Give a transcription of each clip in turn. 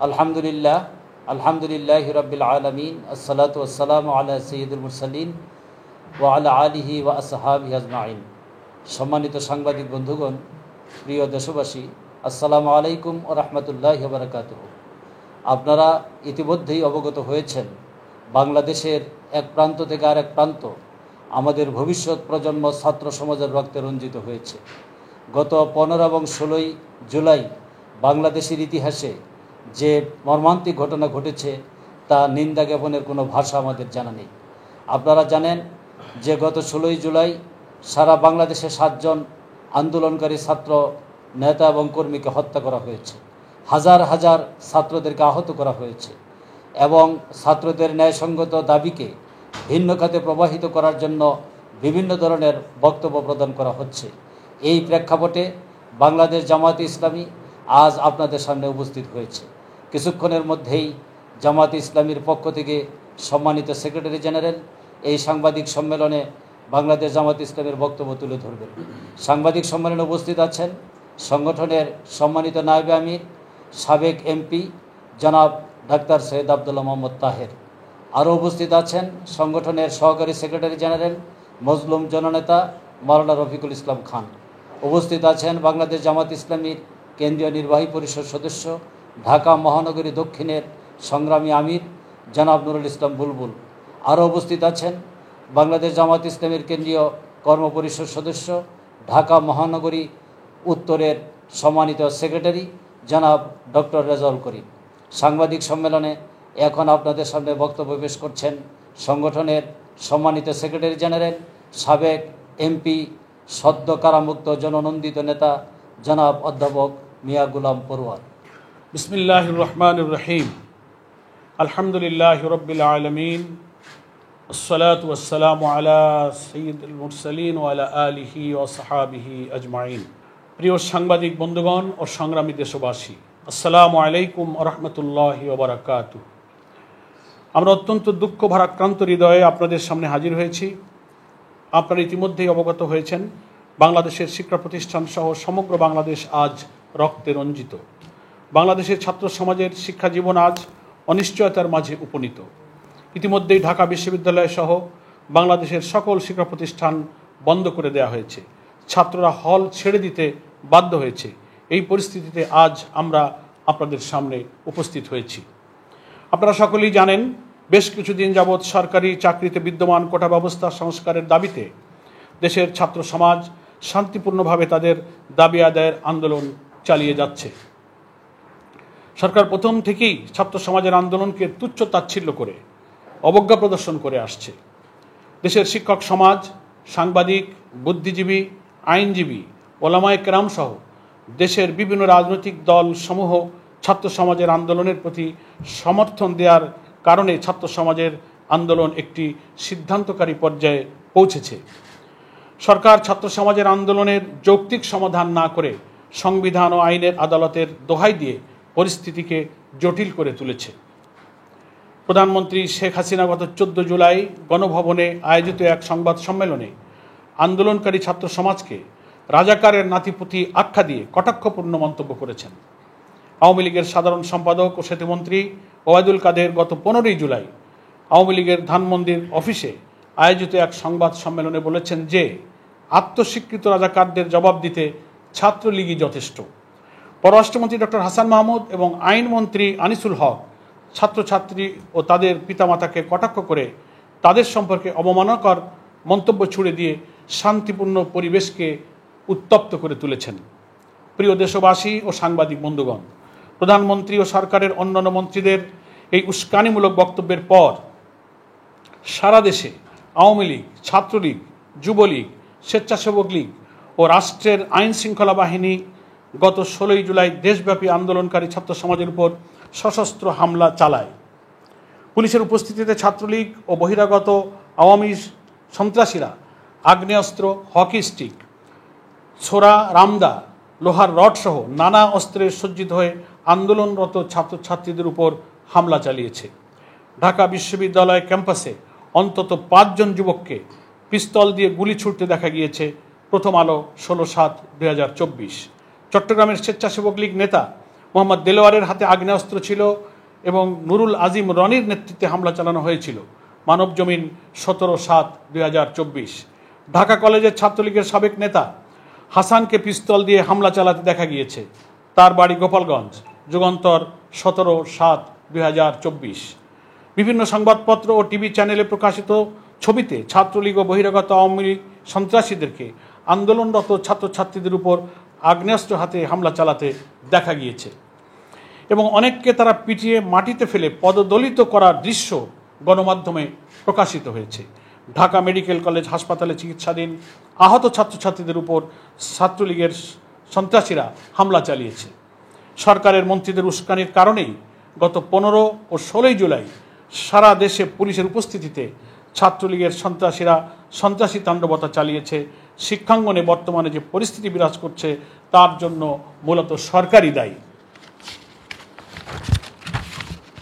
আলহামদুলিল্লাহ আলহামদুলিল্লাহি রাব্বিল আলামিন আসসালাতু ওয়াসসালামু আলা সাইয়্যিদুল মুরসালিন ওয়া আলা আলিহি ওয়া আসহাবিহি আজমাইন। সম্মানিত সাংবাদিক বন্ধুগণ, প্রিয় দেশবাসী, আসসালামু আলাইকুম ওয়া রাহমাতুল্লাহি ওয়া বারাকাতুহু। আপনারা ইতিমধ্যেই অবগত হয়েছেন, বাংলাদেশের এক প্রান্ত থেকে আরেক প্রান্ত আমাদের ভবিষ্যৎ প্রজন্ম ছাত্র সমাজের রক্তে রঞ্জিত হয়েছে। গত 15 এবং 16 জুলাই বাংলাদেশের ইতিহাসে যে মর্মান্তিক ঘটনা ঘটেছে তা নিন্দা জ্ঞাপনের কোনো ভাষা আমাদের জানা নেই। আপনারা জানেন যে গত 16 জুলাই সারা বাংলাদেশে 7 জন আন্দোলনকারী ছাত্র নেতা এবং কর্মীকে হত্যা করা হয়েছে, হাজার হাজার ছাত্রদেরকে আহত করা হয়েছে এবং ছাত্রদের ন্যায়সঙ্গত দাবিকে ভিন্ন খাতে প্রবাহিত করার জন্য বিভিন্ন ধরনের বক্তব্য প্রদান করা হচ্ছে। এই প্রেক্ষাপটে বাংলাদেশ জামায়াতে ইসলামী আজ আপনাদের সামনে উপস্থিত হয়েছে। কিছুক্ষণের মধ্যেই জামায়াতে ইসলামীর পক্ষ থেকে সম্মানিত সেক্রেটারি জেনারেল এই সাংবাদিক সম্মেলনে বাংলাদেশ জামায়াতে ইসলামীর বক্তব্য তুলে ধরবেন। সাংবাদিক সম্মেলনে উপস্থিত আছেন সংগঠনের সম্মানিত নায়েবে আমির, সাবেক এমপি জনাব ডাক্তার সৈয়দ আবদুল্লাহ মোহাম্মদ তাহের। আরও উপস্থিত আছেন সংগঠনের সহকারী সেক্রেটারি জেনারেল মজলুম জননেতা মাওলানা রফিকুল ইসলাম খান। উপস্থিত আছেন বাংলাদেশ জামায়াত ইসলামীর কেন্দ্রীয় নির্বাহী পরিষদ সদস্য, ঢাকা মহানগরী দক্ষিণের সংগ্রামী আমির জনাব নুরুল ইসলাম বুলবুল। আরও উপস্থিত আছেন বাংলাদেশ জামায়াত ইসলামীর কেন্দ্রীয় কর্মপরিষদ সদস্য, ঢাকা মহানগরী উত্তরের সম্মানিত সেক্রেটারি জনাব ডক্টর রেজাউল করিম। সাংবাদিক সম্মেলনে এখন আপনাদের সামনে বক্তব্য পেশ করছেন সংগঠনের সম্মানিত সেক্রেটারি জেনারেল, সাবেক এমপি, সদ্য কারামুক্ত জননন্দিত নেতা জনাব অধ্যাপক মিয়া গুলাম পরওয়ার। বিসমিল্লাহির রহমানির রহিম। আলহামদুলিল্লাহি রাব্বিল আলামিন, আসসালাতু ওয়াসসালামু আলা সাইয়্যিদিল মুরসালিন ওয়া আলা আলিহি ওয়া সাহবিহি আজমাইন। প্রিয় সাংবাদিক বন্ধুগণ ও সংগ্রামী দেশবাসী, আসসালামু আলাইকুম ওয়া রাহমাতুল্লাহি ওয়া বারাকাতুহু। আমরা অত্যন্ত দুঃখ ভারাক্রান্ত হৃদয়ে আপনাদের সামনে হাজির হয়েছি। আপনারা ইতিমধ্যেই অবগত হয়েছেন, বাংলাদেশের শিক্ষা প্রতিষ্ঠান সহ সমগ্র বাংলাদেশ আজ রক্তে রঞ্জিত। বাংলাদেশের ছাত্র সমাজের শিক্ষা জীবন আজ অনিশ্চয়তার মাঝে উপনীত। ইতিমধ্যেই ঢাকা বিশ্ববিদ্যালয় সহ বাংলাদেশের সকল শিক্ষা প্রতিষ্ঠান বন্ধ করে দেওয়া হয়েছে। ছাত্ররা হল ছেড়ে দিতে বাধ্য হয়েছে। এই পরিস্থিতিতে আজ আমরা আপনাদের সামনে উপস্থিত হয়েছি। আপনারা সকলেই জানেন, বেশ কিছুদিন যাবৎ সরকারি চাকরিতে বিদ্যমান কোটা ব্যবস্থা সংস্কারের দাবিতে দেশের ছাত্র সমাজ শান্তিপূর্ণভাবে তাদের দাবি আদায়ের আন্দোলন চালিয়ে যাচ্ছে। সরকার প্রথম থেকেই ছাত্র সমাজের আন্দোলনকে তুচ্ছ তাচ্ছিল্য করে অবজ্ঞা প্রদর্শন করে আসছে। দেশের শিক্ষক সমাজ, সাংবাদিক, বুদ্ধিজীবী, আইনজীবী, ওলামায়ে কেরাম সহ দেশের বিভিন্ন রাজনৈতিক দল সমূহ ছাত্র সমাজের আন্দোলনের প্রতি সমর্থন দেওয়ার কারণে ছাত্র সমাজের আন্দোলন একটি সিদ্ধান্তকারী পর্যায়ে পৌঁছেছে। সরকার ছাত্র সমাজের আন্দোলনের যৌক্তিক সমাধান না করে সংবিধান ও আইনের আদালতের দোহাই দিয়ে পরিস্থিতিকে জটিল করে তুলেছে। প্রধানমন্ত্রী শেখ হাসিনা গত 14 জুলাই গণভবনে আয়োজিত এক সংবাদ সম্মেলনে আন্দোলনকারী ছাত্র সমাজকে রাজাকারের নাতিপুতি আখ্যা দিয়ে কটাক্ষপূর্ণ মন্তব্য করেছেন। আওয়ামী লীগের সাধারণ সম্পাদক ও সেতুমন্ত্রী ওবায়দুল কাদের গত 15 জুলাই আওয়ামী লীগের ধানমন্দির অফিসে আয়োজিত এক সংবাদ সম্মেলনে বলেছেন যে আত্মস্বীকৃত রাজাকারদের জবাব দিতে ছাত্রলীগই যথেষ্ট। পররাষ্ট্রমন্ত্রী ডক্টর হাসান মাহমুদ এবং আইনমন্ত্রী আনিসুল হক ছাত্রছাত্রী ও তাদের পিতামাতাকে কটাক্ষ করে তাদের সম্পর্কে অবমাননাকর মন্তব্য ছুড়ে দিয়ে শান্তিপূর্ণ পরিবেশকে উত্তপ্ত করে তুলেছেন। প্রিয় দেশবাসী ও সাংবাদিক বন্ধুগণ, প্রধানমন্ত্রী ও সরকারের অন্যান্য মন্ত্রীদের এই উস্কানিমূলক বক্তব্যের পর সারা দেশে আওয়ামী লীগ, ছাত্রলীগ, যুবলীগ, স্বেচ্ছাসেবক লীগ ও রাষ্ট্রের আইন শৃঙ্খলা বাহিনী গত 16 জুলাই দেশব্যাপী আন্দোলনকারী ছাত্র সমাজের উপর সশস্ত্র হামলা চালায়। পুলিশের উপস্থিতিতে ছাত্রলীগ ও বহিরাগত আওয়ামী সন্ত্রাসীরা আগ্নেয়াস্ত্র, হকি স্টিক, ছোরা, রামদা, লোহার রড সহ নানা অস্ত্রে সজ্জিত হয়ে আন্দোলনরত ছাত্রছাত্রীদের উপর হামলা চালিয়েছে। ঢাকা বিশ্ববিদ্যালয় ক্যাম্পাসে অন্তত 5 জন যুবককে পিস্তল দিয়ে গুলি ছুড়তে দেখা গিয়েছে। প্রথম আলো 16/7/2024। চট্টগ্রামের স্বেচ্ছাসেবক লীগ নেতা মোহাম্মদ দেলোয়ারের হাতে আগ্নেয়াস্ত্র ছিল এবং নুরুল আজিম রনির নেতৃত্বে হামলা চালানো হয়েছিল। মানব জমিন 17/7/2024। ঢাকা কলেজের ছাত্রলীগের সাবেক নেতা হাসানকে পিস্তল দিয়ে হামলা চালাতে দেখা গিয়েছে। তার বাড়ি গোপালগঞ্জ। যুগান্তর 17/7/2024। বিভিন্ন সংবাদপত্র ও টিভি চ্যানেলে প্রকাশিত ছবিতে ছাত্রলীগ ও বহিরাগত আওয়ামী লীগ সন্ত্রাসীদেরকে আন্দোলনরত ছাত্রছাত্রীদের উপর আগ্নেয়াস্ত্র হাতে হামলা চালাতে দেখা গিয়েছে এবং অনেককে তারা পিটিয়ে মাটিতে ফেলে পদদলিত করার দৃশ্য গণমাধ্যমে প্রকাশিত হয়েছে। ঢাকা মেডিকেল কলেজ হাসপাতালে চিকিৎসাধীন আহত ছাত্রছাত্রীদের উপর ছাত্রলীগের সন্ত্রাসীরা হামলা চালিয়েছে। সরকারের মন্ত্রীদের উস্কানির কারণেই গত 15 ও 16 জুলাই সারা দেশে পুলিশের উপস্থিতিতে ছাত্রলীগের সন্ত্রাসীরা সন্ত্রাসী তাণ্ডবতা চালিয়েছে। শিক্ষাঙ্গনে বর্তমানে যে পরিস্থিতি বিরাজ করছে তার জন্য মূলত সরকারই দায়ী।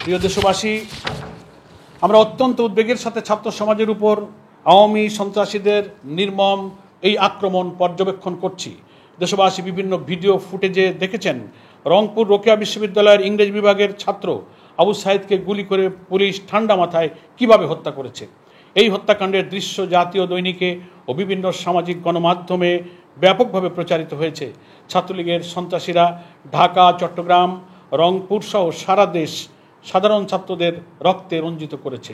প্রিয় দেশবাসী, আমরা অত্যন্ত উদ্বেগের সাথে ছাত্র সমাজের উপর আওয়ামী সন্ত্রাসীদের নির্মম এই আক্রমণ পর্যবেক্ষণ করছি। দেশবাসী বিভিন্ন ভিডিও ফুটেজে দেখেছেন রংপুর রোকেয়া বিশ্ববিদ্যালয়ের ইংরেজি বিভাগের ছাত্র আবু সাইদকে গুলি করে পুলিশ ঠান্ডা মাথায় কিভাবে হত্যা করেছে। এই হত্যাকাণ্ডের দৃশ্য জাতীয় দৈনিকে ও বিভিন্ন সামাজিক গণমাধ্যমে ব্যাপকভাবে প্রচারিত হয়েছে। ছাত্রলীগের সন্ত্রাসীরা ঢাকা, চট্টগ্রাম, রংপুর সহ সারা দেশ সাধারণ ছাত্রদের রক্তে রঞ্জিত করেছে।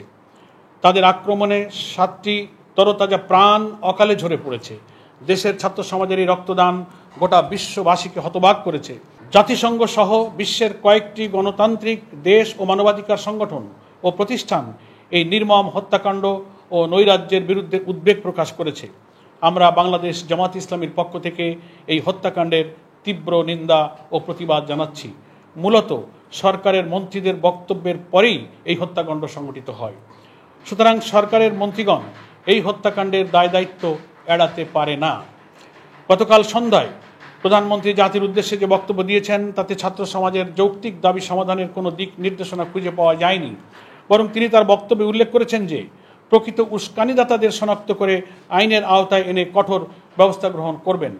তাদের আক্রমণে 7টি তরতাজা প্রাণ অকালে ঝরে পড়েছে। দেশের ছাত্র সমাজের এই রক্তদান গোটা বিশ্ববাসীকে হতবাক করেছে। জাতিসংঘ সহ বিশ্বের কয়েকটি গণতান্ত্রিক দেশ ও মানবাধিকার সংগঠন ও প্রতিষ্ঠান এই নির্মম হত্যাকাণ্ড ও নৈরাজ্যের বিরুদ্ধে উদ্বেগ প্রকাশ করেছে। আমরা বাংলাদেশ জামাত ইসলামীর পক্ষ থেকে এই হত্যাকাণ্ডের তীব্র নিন্দা ও প্রতিবাদ জানাচ্ছি। মূলত সরকারের মন্ত্রীদের বক্তব্যের পরেই এই হত্যাকাণ্ড সংঘটিত হয়। সুতরাং সরকারের মন্ত্রীগণ এই হত্যাকাণ্ডের দায় দায়িত্ব এড়াতে পারে না। গতকাল সন্ধ্যায় প্রধানমন্ত্রী জাতির উদ্দেশ্যে যে বক্তব্য দিয়েছেন তাতে ছাত্র সমাজের যৌক্তিক দাবি সমাধানের কোনো দিক নির্দেশনা খুঁজে পাওয়া যায়নি, বরং তিনি তার বক্তব্যে উল্লেখ করেছেন যে প্রকৃত উস্কানিদাতাদের শনাক্ত করে আইনের আওতায় এনে কঠোর ব্যবস্থা গ্রহণ করবেন।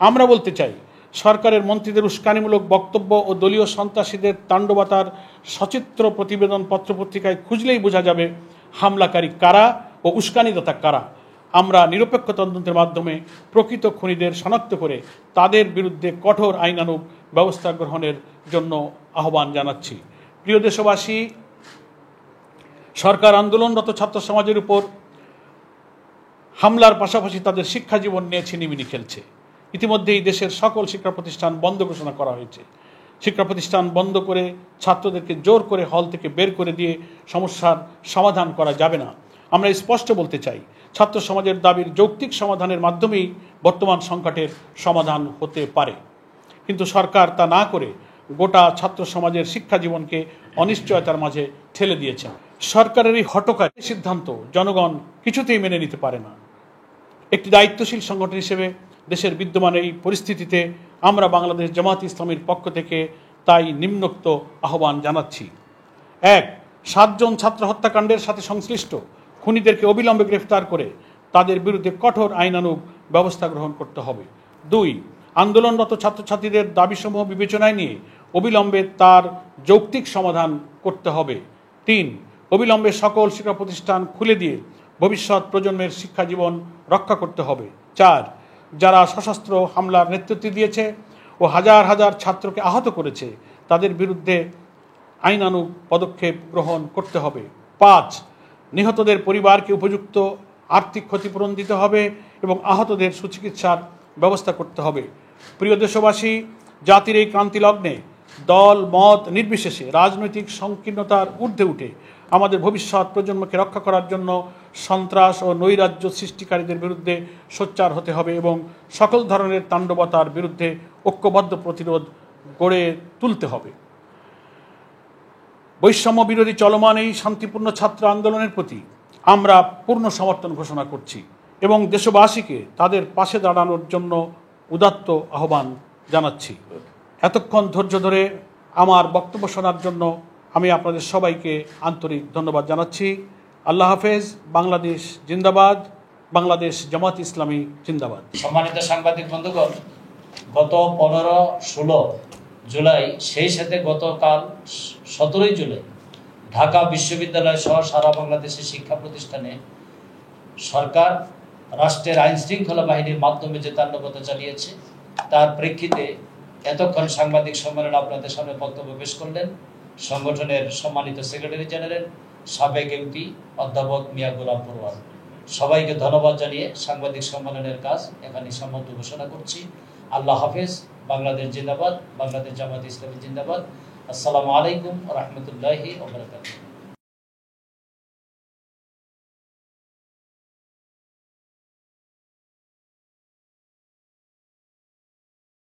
আমরা বলতে চাই, সরকারের মন্ত্রীদের উস্কানিমূলক বক্তব্য ও দলীয় সন্ত্রাসীদের তাণ্ডবতার সচিত্র প্রতিবেদন পত্রপত্রিকায় খুঁজলেই বোঝা যাবে হামলাকারী কারা ও উস্কানিদাতা কারা। আমরা নিরপেক্ষ তদন্তের মাধ্যমে প্রকৃত খুনিদের শনাক্ত করে তাদের বিরুদ্ধে কঠোর আইনানুগ ব্যবস্থা গ্রহণের জন্য আহ্বান জানাচ্ছি। প্রিয় দেশবাসী, সরকার আন্দোলনরত ছাত্র সমাজের উপর হামলার পাশাপাশি তাদের শিক্ষা জীবন নিয়ে ছিনিমিনি খেলছে। ইতিমধ্যেই দেশের সকল শিক্ষা প্রতিষ্ঠান বন্ধ ঘোষণা করা হয়েছে। শিক্ষা প্রতিষ্ঠান বন্ধ করে ছাত্রদেরকে জোর করে হল থেকে বের করে দিয়ে সমস্যার সমাধান করা যাবে না। আমরা স্পষ্ট বলতে চাই, ছাত্র সমাজের দাবির যৌক্তিক সমাধানের মাধ্যমেই বর্তমান সংকটের সমাধান হতে পারে। কিন্তু সরকার তা না করে গোটা ছাত্র সমাজের শিক্ষা জীবনকে অনিশ্চয়তার মাঝে ঠেলে দিয়েছেন। সরকারের এই হঠকারী সিদ্ধান্ত জনগণ কিছুতেই মেনে নিতে পারে না। একটি দায়িত্বশীল সংগঠন হিসেবে দেশের বিদ্যমান এই পরিস্থিতিতে আমরা বাংলাদেশ জামাত ইসলামীর পক্ষ থেকে তাই নিম্নোক্ত আহ্বান জানাচ্ছি। 1. 7 জন ছাত্র হত্যাকাণ্ডের সাথে সংশ্লিষ্ট খুনিদেরকে অবিলম্বে গ্রেফতার করে তাদের বিরুদ্ধে কঠোর আইনানুগ ব্যবস্থা গ্রহণ করতে হবে। 2. আন্দোলনরত ছাত্রছাত্রীদের দাবিসমূহ বিবেচনায় নিয়ে অবিলম্বে তার যৌক্তিক সমাধান করতে হবে। 3. অবিলম্বে সকল শিক্ষা প্রতিষ্ঠান খুলে দিয়ে ভবিষ্যৎ প্রজন্মের শিক্ষা জীবন রক্ষা করতে হবে। 4. যারা সশস্ত্র হামলার নেতৃত্ব দিয়েছে ও হাজার হাজার ছাত্রকে আহত করেছে তাদের বিরুদ্ধে আইনানুগ পদক্ষেপ গ্রহণ করতে হবে। 5. নিহতদের পরিবারকে উপযুক্ত আর্থিক ক্ষতিপূরণ দিতে হবে এবং আহতদের সুচিকিৎসার ব্যবস্থা করতে হবে। প্রিয় দেশবাসী, জাতির এই ক্রান্তি লগ্নে দল মত নির্বিশেষে রাজনৈতিক সংকীর্ণতার ঊর্ধ্বে উঠে আমাদের ভবিষ্যৎ প্রজন্মকে রক্ষা করার জন্য সন্ত্রাস ও নৈরাজ্য সৃষ্টিকারীদের বিরুদ্ধে সোচ্চার হতে হবে এবং সকল ধরনের তাণ্ডবতার বিরুদ্ধে ঐক্যবদ্ধ প্রতিরোধ গড়ে তুলতে হবে। বৈষম্য বিরোধী চলমান এই শান্তিপূর্ণ ছাত্র আন্দোলনের প্রতি আমরা পূর্ণ সমর্থন ঘোষণা করছি এবং দেশবাসীকে তাদের পাশে দাঁড়ানোর জন্য উদাত্ত আহ্বান জানাচ্ছি। এতক্ষণ ধৈর্য ধরে আমার বক্তব্য শোনার জন্য আমি আপনাদের সবাইকে আন্তরিক ধন্যবাদ জানাচ্ছি। আল্লাহ হাফেজ। বাংলাদেশ জিন্দাবাদ। বাংলাদেশ জামাত ইসলামী জিন্দাবাদ। সম্মানিত সাংবাদিক বন্ধুগণ, গত 15, 16 জুলাই, সেই সাথে গতকাল 17 জুলাই ঢাকা বিশ্ববিদ্যালয় সহ সারা বাংলাদেশের শিক্ষা প্রতিষ্ঠানে সরকার রাষ্ট্রের আইন শৃঙ্খলা বাহিনীর মাধ্যমে যে তাণ্ডবতা চালিয়েছে, তার প্রেক্ষিতে এতক্ষণ সাংবাদিক সম্মেলন আপনাদের সামনে বক্তব্য পেশ করলেন সংগঠনের সম্মানিত সেক্রেটারি জেনারেল, সাবেক এমপি অধ্যাপক মিয়া গোলাম পরোয়ার। সবাইকে ধন্যবাদ জানিয়ে সাংবাদিক সম্মেলনের কাজ এখানে সমাপ্ত ঘোষণা করছি। আল্লাহ হাফেজ। বাংলাদেশ জিন্দাবাদ। বাংলাদেশ জামাত ইসলামী জিন্দাবাদ। আসসালামু আলাইকুম ওয়া রাহমাতুল্লাহি ওয়া বারাকাতুহু।